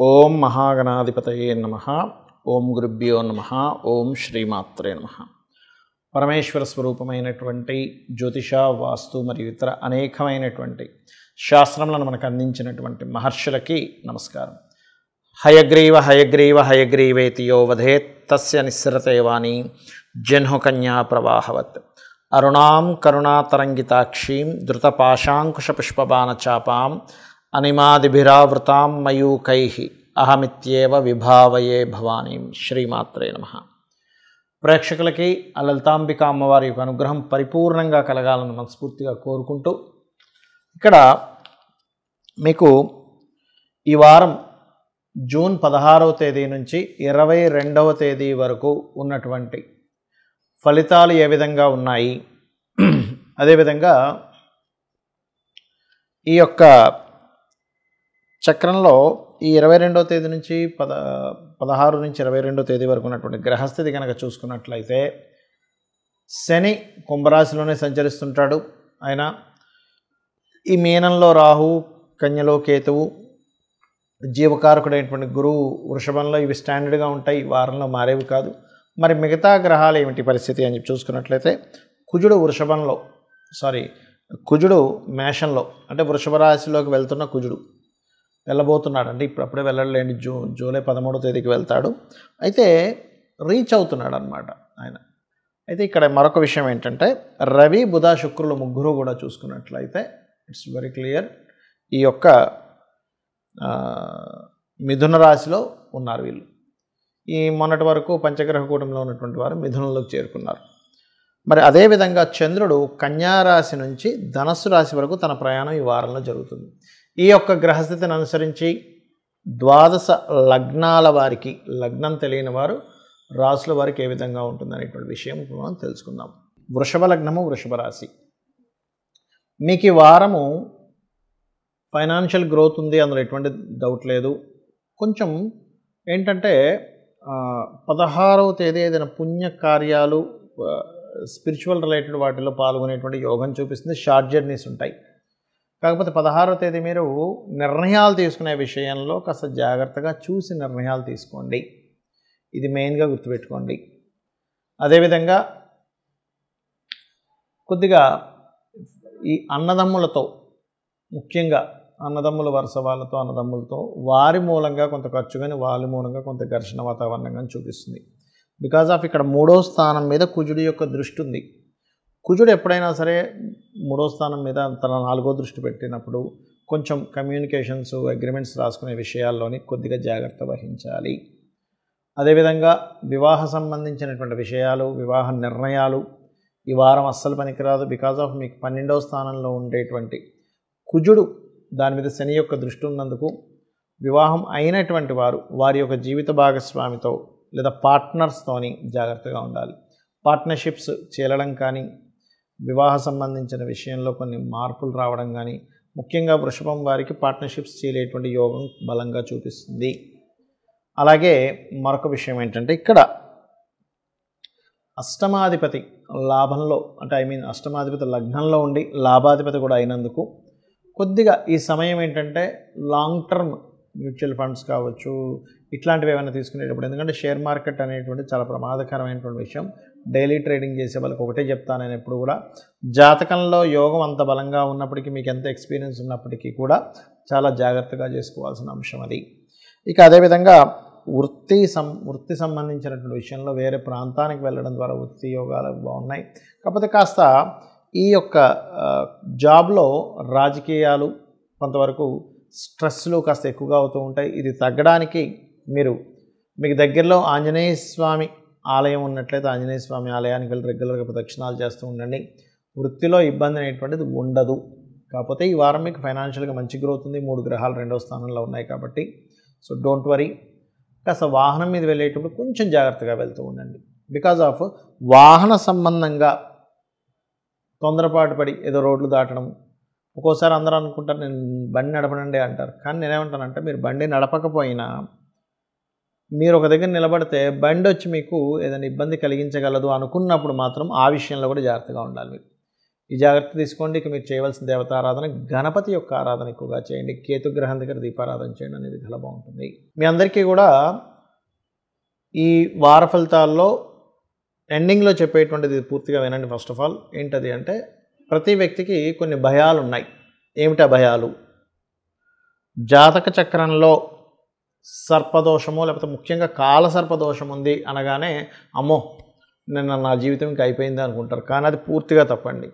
ఓం మహాగణాధిపతయే నమః. ఓం గురుభ్యో నమః. ఓం శ్రీమాత్రే నమః. పరమేశ్వర స్వరూపమైనటువంటి జ్యోతిష, వాస్తు మరియు ఇతర అనేకమైనటువంటి శాస్త్రములను మనకు అందించినటువంటి మహర్షులకి నమస్కారం. హయగ్రీవ హయగ్రీవ హయగ్రీవేతి యో వదేత్ తస్య నిస్సరతే వాణి జహ్నుకన్యా ప్రవాహవత్. అరుణాం కరుణాతరంగితాక్షీం ధృతపాశాంకుశపుష్పబాణచాపాం అనిమాదిభిరావృతాం మయూకైః అహమిత్యేవ విభావయే భవానీం. శ్రీమాత్రే నమః. ప్రేక్షకులకి ఆ లలితాంబిక అమ్మవారి యొక్క అనుగ్రహం పరిపూర్ణంగా కలగాలని మనస్ఫూర్తిగా కోరుకుంటూ, ఇక్కడ మీకు ఈ వారం జూన్ 16వ తేదీ నుంచి 22వ తేదీ వరకు ఉన్నటువంటి ఫలితాలు ఏ విధంగా ఉన్నాయి, అదేవిధంగా ఈ యొక్క చక్రంలో ఈ 22వ తేదీ నుంచి 16 నుంచి 22వ తేదీ వరకు ఉన్నటువంటి గ్రహస్థితి కనుక చూసుకున్నట్లయితే, శని కుంభరాశిలోనే సంచరిస్తుంటాడు. ఆయన ఈ మీనంలో రాహు, కన్యలో కేతువు, జీవకారకుడైనటువంటి గురువు వృషభంలో, ఇవి స్టాండర్డ్గా ఉంటాయి, ఈ వారంలో మారేవి కాదు. మరి మిగతా గ్రహాలు ఏమిటి పరిస్థితి అని చెప్పి చూసుకున్నట్లయితే, కుజుడు మేషంలో, అంటే వృషభ రాశిలోకి వెళ్తున్న కుజుడు వెళ్ళబోతున్నాడు. అంటే అప్పుడే వెళ్ళలేండి, జూలై 13వ తేదీకి వెళ్తాడు. అయితే రీచ్ అవుతున్నాడు అన్నమాట ఆయన. అయితే ఇక్కడ మరొక విషయం ఏంటంటే, రవి, బుధ, శుక్రులు ముగ్గురు కూడా చూసుకున్నట్లయితే ఇట్స్ వెరీ క్లియర్, ఈ యొక్క మిథున రాశిలో ఉన్నారు వీళ్ళు. ఈ మొన్నటి వరకు పంచగ్రహ కూటంలో ఉన్నటువంటి వారు మిథునంలోకి చేరుకున్నారు. మరి అదేవిధంగా చంద్రుడు కన్యా రాశి నుంచి ధనస్సు రాశి వరకు తన ప్రయాణం ఈ వారంలో జరుగుతుంది. ఈ యొక్క గ్రహస్థితిని అనుసరించి 12 లగ్నాల వారికి, లగ్నం తెలియని వారు, రాశుల వారికి ఏ విధంగా ఉంటుంది అనేటువంటి విషయం మనం తెలుసుకుందాం. వృషభ లగ్నము, వృషభ రాశి. మీకు ఈ వారము ఫైనాన్షియల్ గ్రోత్ ఉంది, అందులో ఎటువంటి డౌట్ లేదు. కొంచెం ఏంటంటే 16వ తేదీ ఏదైనా పుణ్య కార్యాలు, స్పిరిచువల్ రిలేటెడ్ వాటిలో పాల్గొనేటువంటి యోగం చూపిస్తుంది. షార్ట్ జర్నీస్ ఉంటాయి. కాకపోతే 16వ తేదీ మీరు నిర్ణయాలు తీసుకునే విషయంలో కాస్త జాగ్రత్తగా చూసి నిర్ణయాలు తీసుకోండి. ఇది మెయిన్గా గుర్తుపెట్టుకోండి. అదేవిధంగా కొద్దిగా ఈ అన్నదమ్ములతో, ముఖ్యంగా అన్నదమ్ముల వరుస వాళ్ళతో, అన్నదమ్ములతో వారి మూలంగా కొంత ఖర్చు కానీ, వాళ్ళ మూలంగా కొంత ఘర్షణ వాతావరణం కానీ చూపిస్తుంది. బికాజ్ ఆఫ్ ఇక్కడ 3వ స్థానం మీద కుజుడి యొక్క దృష్టి ఉంది. కుజుడు ఎప్పుడైనా సరే 3వ స్థానం మీద తన 4వ దృష్టి పెట్టినప్పుడు కొంచెం కమ్యూనికేషన్స్, అగ్రిమెంట్స్ రాసుకునే విషయాల్లోని కొద్దిగా జాగ్రత్త వహించాలి. అదేవిధంగా వివాహ సంబంధించినటువంటి విషయాలు, వివాహ నిర్ణయాలు ఈ వారం అస్సలు పనికిరాదు. బికాజ్ ఆఫ్ మీకు 12వ స్థానంలో ఉండేటువంటి కుజుడు, దాని మీద శని యొక్క దృష్టి ఉన్నందుకు వివాహం అయినటువంటి వారు వారి యొక్క జీవిత భాగస్వామితో లేదా పార్ట్నర్స్తోని జాగ్రత్తగా ఉండాలి. పార్ట్నర్షిప్స్ చేరడం కానీ, వివాహ సంబంధించిన విషయంలో కొన్ని మార్పులు రావడం కానీ, ముఖ్యంగా వృషభం వారికి పార్ట్నర్షిప్స్ చేయలేటువంటి యోగం బలంగా చూపిస్తుంది. అలాగే మరొక విషయం ఏంటంటే, ఇక్కడ అష్టమాధిపతి లాభంలో, అంటే అష్టమాధిపతి లగ్నంలో ఉండి లాభాధిపతి కూడా అయినందుకు కొద్దిగా ఈ సమయం ఏంటంటే లాంగ్ టర్మ్ మ్యూచువల్ ఫండ్స్ కావచ్చు, ఇట్లాంటివి ఏమైనా తీసుకునేటప్పుడు, ఎందుకంటే షేర్ మార్కెట్ అనేటువంటి చాలా ప్రమాదకరమైనటువంటి విషయం. డైలీ ట్రేడింగ్ చేసే వాళ్ళకి ఒకటే చెప్తాను నేను ఎప్పుడు కూడా, జాతకంలో యోగం అంత బలంగా ఉన్నప్పటికీ, మీకు ఎంత ఎక్స్పీరియన్స్ ఉన్నప్పటికీ కూడా చాలా జాగ్రత్తగా చేసుకోవాల్సిన అంశం అది. ఇక అదేవిధంగా వృత్తి సంబంధించినటువంటి విషయంలో వేరే ప్రాంతానికి వెళ్ళడం ద్వారా వృత్తి యోగాలు బాగున్నాయి. కాకపోతే కాస్త ఈ యొక్క జాబ్లో రాజకీయాలు, కొంతవరకు స్ట్రెస్లు కాస్త ఎక్కువగా అవుతూ ఉంటాయి. ఇది తగ్గడానికి మీకు దగ్గరలో ఆంజనేయ స్వామి ఆలయం ఉన్నట్లయితే ఆంజనేయ స్వామి ఆలయానికి వెళ్ళి రెగ్యులర్గా ప్రదక్షిణాలు చేస్తూ ఉండండి. వృత్తిలో ఇబ్బంది అనేటువంటిది ఉండదు. కాకపోతే ఈ వారం మీకు ఫైనాన్షియల్గా మంచి గ్రోత్ ఉంది. 3 గ్రహాలు 2వ స్థానంలో ఉన్నాయి కాబట్టి, సో డోంట్ వరీ. కాస్త వాహనం మీద వెళ్ళేటప్పుడు కొంచెం జాగ్రత్తగా వెళ్తూ ఉండండి. బికాజ్ ఆఫ్ వాహన సంబంధంగా తొందరపాటు పడి ఏదో రోడ్లు దాటడం, ఒక్కోసారి అందరూ అనుకుంటారు నేను బండి నడపనండి అంటారు. కానీ నేనేమంటానంటే, మీరు బండి నడపకపోయినా మీరు ఒక దగ్గర నిలబడితే బండి వచ్చి మీకు ఏదైనా ఇబ్బంది కలిగించగలదు అనుకున్నప్పుడు మాత్రం ఆ విషయంలో కూడా జాగ్రత్తగా ఉండాలి మీరు. ఈ జాగ్రత్త తీసుకోండి. ఇక మీరు చేయవలసిన దేవతారాధన గణపతి యొక్క ఆరాధన ఎక్కువగా చేయండి. కేతుగ్రహం దగ్గర దీపారాధన చేయండి అనేది చాలా బాగుంటుంది. మీ అందరికీ కూడా ఈ వార ఫలితాల్లో ఎండింగ్లో చెప్పేటువంటిది పూర్తిగా వినండి. ఫస్ట్ ఆఫ్ ఆల్ ఏంటది అంటే, ప్రతి వ్యక్తికి కొన్ని భయాలు ఉన్నాయి. ఏమిటా భయాలు? జాతక చక్రంలో సర్పదోషము లేకపోతే ముఖ్యంగా కాల సర్పదోషం ఉంది అనగానే అమ్మో నిన్న నా జీవితం ఇంకా అయిపోయింది అనుకుంటారు. కానీ అది పూర్తిగా తప్పండి.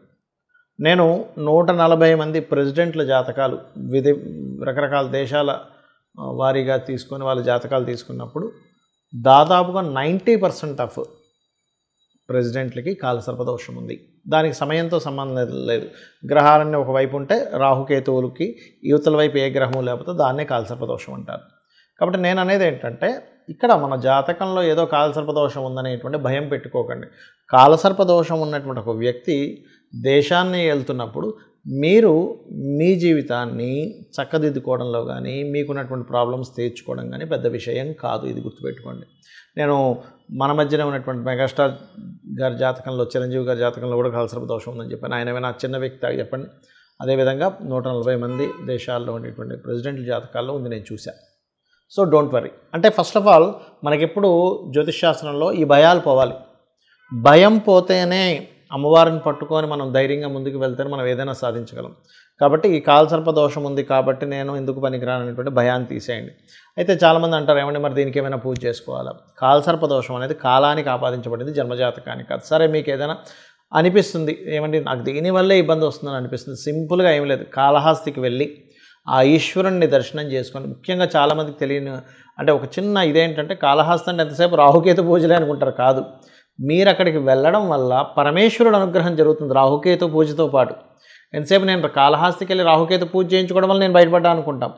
నేను 140 మంది ప్రెసిడెంట్ల జాతకాలు రకరకాల దేశాల వారీగా తీసుకొని వాళ్ళ జాతకాలు తీసుకున్నప్పుడు దాదాపుగా 90% ఆఫ్ ప్రెసిడెంట్లకి కాలసర్పదోషం ఉంది. దానికి సమయంతో సంబంధం లేదు. గ్రహాలన్నీ ఒకవైపు ఉంటే రాహుకేతువులకి యువతల వైపు ఏ గ్రహము లేకపోతే దాన్నే కాలసర్పదోషం అంటారు. కాబట్టి నేను అనేది ఏంటంటే, ఇక్కడ మన జాతకంలో ఏదో కాలసర్పదోషం ఉందనేటువంటి భయం పెట్టుకోకండి. కాలసర్పదోషం ఉన్నటువంటి ఒక వ్యక్తి దేశాన్ని వెళ్తున్నప్పుడు మీరు మీ జీవితాన్ని చక్కదిద్దుకోవడంలో కానీ మీకున్నటువంటి ప్రాబ్లమ్స్ తీర్చుకోవడం కానీ పెద్ద విషయం కాదు. ఇది గుర్తుపెట్టుకోండి. నేను మన మధ్యన ఉన్నటువంటి మెగాస్టార్ గారి జాతకంలో, చిరంజీవి గారి జాతకంలో కూడా కాలసర్పదోషం ఉందని చెప్పాను. ఆయన ఏమైనా చిన్న వ్యక్తి చెప్పండి. అదేవిధంగా 140 మంది దేశాల్లో ఉండేటువంటి ప్రెసిడెంట్ల జాతకాల్లో ఉంది, నేను చూశాను. So don't worry. అంటే ఫస్ట్ ఆఫ్ ఆల్ మనకెప్పుడు జ్యోతిష్ శాస్త్రంలో ఈ భయాలు పోవాలి. భయం పోతేనే అమ్మవారిని పట్టుకొని మనం ధైర్యంగా ముందుకు వెళ్తే మనం ఏదైనా సాధించగలం. కాబట్టి ఈ కాలసర్పదోషం ఉంది కాబట్టి నేను ఎందుకు పనికిరాననేటువంటి భయాన్ని తీసేయండి. అయితే చాలామంది అంటారు, ఏమంటే మరి దీనికి ఏమైనా పూజ చేసుకోవాలా? కాలసర్పదోషం అనేది కాలానికి ఆపాదించబడింది, జన్మజాతకానికి కాదు. సరే మీకు ఏదైనా అనిపిస్తుంది, ఏమంటే నాకు దీనివల్లే ఇబ్బంది వస్తుందని అనిపిస్తుంది, సింపుల్గా ఏం లేదు, కాళహస్తికి వెళ్ళి ఆ ఈశ్వరుణ్ణి దర్శనం చేసుకొని, ముఖ్యంగా చాలామందికి తెలియని అంటే ఒక చిన్న ఇదేంటంటే, కాళహస్తి అంటే ఎంతసేపు రాహుకేతు పూజలే అనుకుంటారు. కాదు, మీరు అక్కడికి వెళ్ళడం వల్ల పరమేశ్వరుడు అనుగ్రహం జరుగుతుంది రాహుకేతు పూజతో పాటు. ఎంతసేపు నేను కాళహస్తికి వెళ్ళి రాహుకేతు పూజ చేయించుకోవడం వల్ల నేను బయటపడ్డా అనుకుంటాం.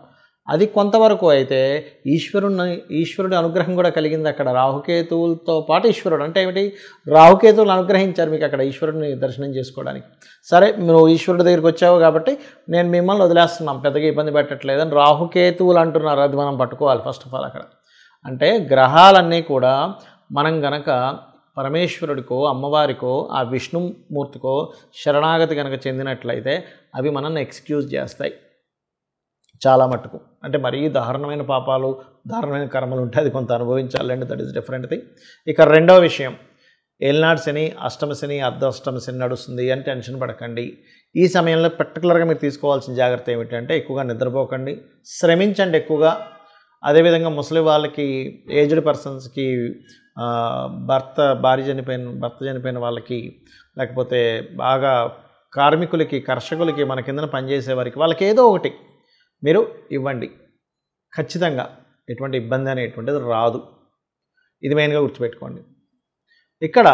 అది కొంతవరకు అయితే ఈశ్వరుడి అనుగ్రహం కూడా కలిగింది అక్కడ. రాహుకేతువులతో పాటు ఈశ్వరుడు అంటే ఏమిటి? రాహుకేతువులు అనుగ్రహించారు మీకు అక్కడ ఈశ్వరుడిని దర్శనం చేసుకోవడానికి. సరే, నువ్వు ఈశ్వరుడి దగ్గరికి వచ్చావు కాబట్టి నేను మిమ్మల్ని వదిలేస్తున్నాం, పెద్దగా ఇబ్బంది పెట్టట్లేదని రాహుకేతువులు అంటున్నారు. అది మనం పట్టుకోవాలి ఫస్ట్ ఆఫ్ ఆల్. అక్కడ అంటే గ్రహాలన్నీ కూడా మనం గనక పరమేశ్వరుడికో అమ్మవారికో ఆ విష్ణుమూర్తికో శరణాగతి కనుక చెందినట్లయితే అవి మనల్ని ఎక్స్క్యూజ్ చేస్తాయి చాలా మట్టుకు. అంటే మరీ దారుణమైన పాపాలు, దారుణమైన కర్మలు ఉంటే అది కొంత అనుభవించాలండి, దట్ ఈస్ డిఫరెంట్ థింగ్. ఇక రెండవ విషయం, ఏలినాడు శని, అష్టమ శని, అర్ధాష్టమ శని నడుస్తుంది అని టెన్షన్ పడకండి. ఈ సమయంలో పర్టికులర్గా మీరు తీసుకోవాల్సిన జాగ్రత్త ఏమిటంటే, ఎక్కువగా నిద్రపోకండి, శ్రమించండి ఎక్కువగా. అదేవిధంగా ముసలి వాళ్ళకి, ఏజ్డ్ పర్సన్స్కి, భర్త చనిపోయిన వాళ్ళకి, లేకపోతే బాగా కార్మికులకి, కర్షకులకి, మన కిందన పనిచేసే వారికి, వాళ్ళకి ఏదో ఒకటి మీరు ఇవ్వండి. ఖచ్చితంగా ఎటువంటి ఇబ్బంది అనేటువంటిది రాదు. ఇది మెయిన్గా గుర్తుపెట్టుకోండి. ఇక్కడ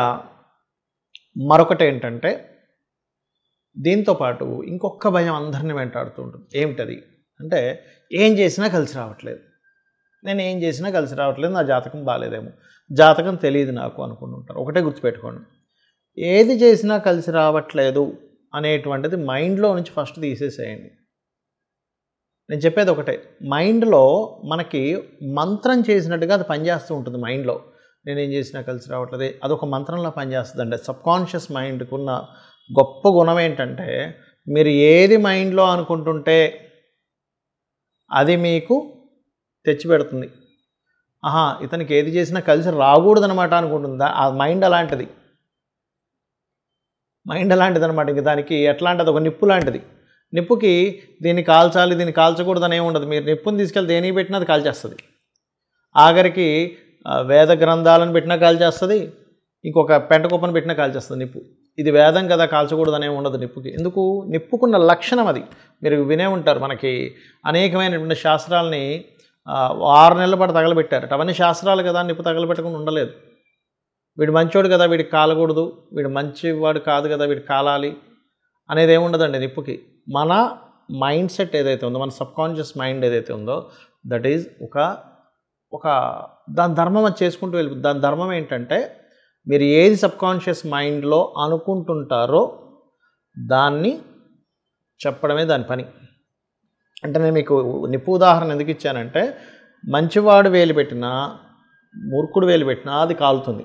మరొకటి ఏంటంటే, దీంతోపాటు ఇంకొక భయం అందరినీ వెంటాడుతూ ఉంటుంది. ఏమిటది అంటే, ఏం చేసినా కలిసి రావట్లేదు, నేను ఏం చేసినా కలిసి రావట్లేదు, నా జాతకం బాగాలేదేమో, జాతకం తెలియదు నాకు అనుకుంటుంటారు. ఒకటే గుర్తుపెట్టుకోండి, ఏది చేసినా కలిసి రావట్లేదు అనేటువంటిది మైండ్లో నుంచి ఫస్ట్ తీసేసేయండి. నేను చెప్పేది ఒకటే, మైండ్లో మనకి మంత్రం చేసినట్టుగా అది పనిచేస్తూ ఉంటుంది. మైండ్లో నేనేం చేసినా కలిసి రావట్లేదు, అదొక మంత్రంలో పనిచేస్తుందండి. సబ్కాన్షియస్ మైండ్కి ఉన్న గొప్ప గుణం ఏంటంటే, మీరు ఏది మైండ్లో అనుకుంటుంటే అది మీకు తెచ్చిపెడుతుంది. ఇతనికి ఏది చేసినా కలిసి రాకూడదనమాట అనుకుంటుందా, ఆ మైండ్ అలాంటిది. అనమాట. ఇంక దానికి ఎట్లా అంటే, అది ఒక నిప్పు లాంటిది. నిప్పుకి దీన్ని కాల్చాలి, దీన్ని కాల్చకూడదని ఏమి ఉండదు. మీరు నిప్పుని తీసుకెళ్ళి దేనికి పెట్టినా అది కాల్చేస్తుంది. ఆఖరికి వేద గ్రంథాలను పెట్టినా కాల్చేస్తుంది, ఇంకొక పెంట కుప్పను పెట్టినా కాల్చేస్తుంది నిప్పు. ఇది వేదం కదా, కాల్చకూడదని ఏమి ఉండదు నిప్పుకి. ఎందుకు? నిప్పుకున్న లక్షణం అది. మీరు వినే ఉంటారు, మనకి అనేకమైనటువంటి శాస్త్రాలని 6 నెలల పాటు తగలబెట్టారు. అవన్నీ శాస్త్రాలు కదా, నిప్పు తగలబెట్టకుండా ఉండలేదు. వీడు మంచోడు కదా, వీడికి కాలకూడదు, వీడు మంచివాడు కాదు కదా, వీడికి కాలాలి అనేది ఏముండదండి నిప్పుకి. మన మైండ్ సెట్ ఏదైతే ఉందో, మన సబ్కాన్షియస్ మైండ్ ఏదైతే ఉందో, దట్ ఈజ్ ఒక దాని ధర్మం అది చేసుకుంటూ వెళ్ళిపోతుంది. దాని ధర్మం ఏంటంటే, మీరు ఏది సబ్కాన్షియస్ మైండ్లో అనుకుంటుంటారో దాన్ని చెప్పడమే దాని పని. అంటే నేను మీకు నిప్పు ఉదాహరణ ఎందుకు ఇచ్చానంటే, మంచివాడు వేలు పెట్టినా, మూర్ఖుడు వేలు పెట్టినా అది కాలుతుంది.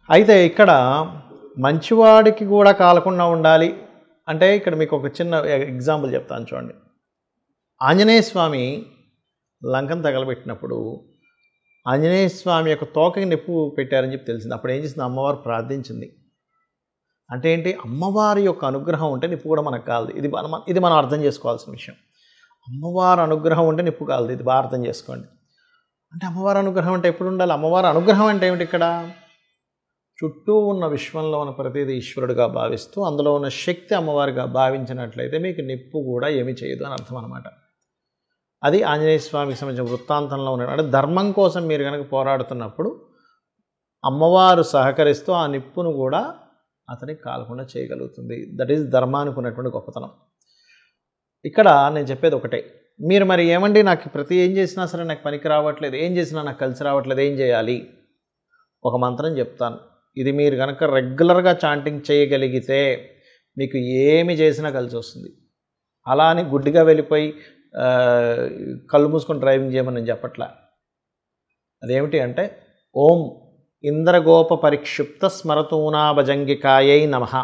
అయితే ఇక్కడ మంచివాడికి కూడా కాలకుండా ఉండాలి అంటే ఇక్కడ మీకు ఒక చిన్న ఎగ్జాంపుల్ చెప్తాను చూడండి. ఆంజనేయ స్వామి లంకను తగలబెట్టినప్పుడు ఆంజనేయ స్వామి యొక్క తోకకి నిప్పు పెట్టారని చెప్పి తెలిసింది. అప్పుడు ఏం చేసింది? అమ్మవారు ప్రార్థించింది. అంటే ఏంటి? అమ్మవారి యొక్క అనుగ్రహం ఉంటే నిప్పు కూడా మనకు కాలదు. ఇది మనం అర్థం చేసుకోవాల్సిన విషయం. అమ్మవారి అనుగ్రహం ఉంటే నిప్పు కాలదు. ఇది బాగా అర్థం చేసుకోండి. అంటే అమ్మవారి అనుగ్రహం అంటే ఎప్పుడు ఉండాలి? అమ్మవారి అనుగ్రహం అంటే ఏమిటి? ఇక్కడ చుట్టూ ఉన్న విశ్వంలో ఉన్న ప్రతిదీ ఈశ్వరుడిగా భావిస్తూ అందులో ఉన్న శక్తి అమ్మవారిగా భావించినట్లయితే మీకు నిప్పు కూడా ఏమీ చేయదు అని అర్థం అనమాట. అది ఆంజనేయ స్వామికి సంబంధించిన వృత్తాంతంలో ఉన్న అంటే ధర్మం కోసం మీరు కనుక పోరాడుతున్నప్పుడు అమ్మవారు సహకరిస్తూ ఆ నిప్పును కూడా అతనికి కాలకుండా చేయగలుగుతుంది. దట్ ఈజ్ ధర్మానికి ఉన్నటువంటి గొప్పతనం. ఇక్కడ నేను చెప్పేది ఒకటే, మీరు మరి ఏమండి నాకు ప్రతి ఏం చేసినా సరే నాకు పనికి రావట్లేదు, ఏం చేసినా నాకు కలిసి రావట్లేదు, ఏం చేయాలి? ఒక మంత్రం చెప్తాను. ఇది మీరు కనుక రెగ్యులర్గా చాంటింగ్ చేయగలిగితే మీకు ఏమి చేసినా కలిసి వస్తుంది. అలా అని గుడ్డిగా వెళ్ళిపోయి కళ్ళు మూసుకొని డ్రైవింగ్ చేయమని నేను చెప్పట్లా. అదేమిటి అంటే ఓం ఇంద్రగోప పరిక్షిప్త స్మరతూనా భజంగికాయై నమః.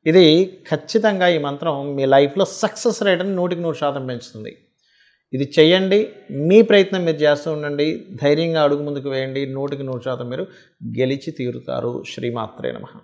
ఇది ఖచ్చితంగా ఈ మంత్రం మీ లైఫ్లో సక్సెస్ రేట్ని 100% పెంచుతుంది. ఇది చేయండి. మీ ప్రయత్నం మీరు చేస్తూ ఉండండి. ధైర్యంగా అడుగు ముందుకు వేయండి. 100% మీరు గెలిచి తీరుతారు. శ్రీమాత్రే నమః.